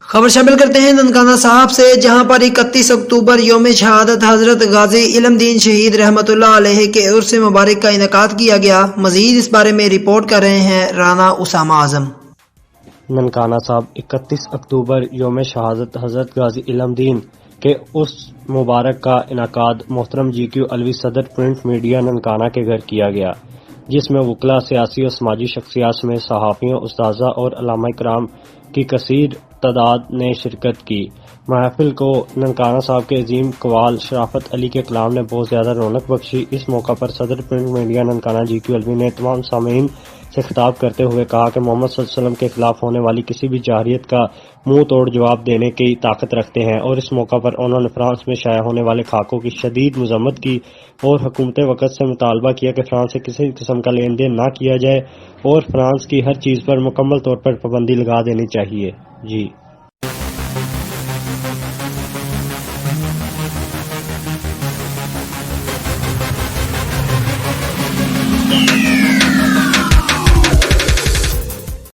خبر شامل کرتے ہیں ننکانہ صاحب سے، جہاں پر 31 اکتوبر یوم شہادت حضرت غازی علم دین شہید رحمت اللہ علیہ کے عرس مبارک کا انعقاد کیا گیا۔ مزید اس بارے میں رپورٹ کر رہے ہیں رانا اسامہ اعظم۔ ننکانہ صاحب 31 اکتوبر یوم شہادت حضرت غازی علم دین کے عرس مبارک کا انعقاد محترم GQ الوی صدر پرنٹ میڈیا ننکانہ کے گھر کیا گیا، جس میں وکلاء، سیاسی اور سماجی شخصیات سمیت صحافیوں، اساتذہ اور علماء کرام کی کثیر تعداد نے شرکت کی۔ محفل کو ننکانہ صاحب کے عظیم قوال شرافت علی کے کلام نے بہت زیادہ رونق بخشی۔ اس موقع پر صدر پرنٹ میڈیا ننکانہ GQ الوی نے تمام سامعین سے خطاب کرتے ہوئے کہا کہ محمد صلی اللہ علیہ وسلم کے خلاف ہونے والی کسی بھی جارحیت کا منہ توڑ جواب دینے کی طاقت رکھتے ہیں، اور اس موقع پر انہوں نے فرانس میں شائع ہونے والے خاکوں کی شدید مذمت کی اور حکومت وقت سے مطالبہ کیا کہ فرانس سے کسی قسم کا لین دین نہ کیا جائے اور فرانس کی ہر چیز پر مکمل طور پر پابندی لگا دینی چاہیے۔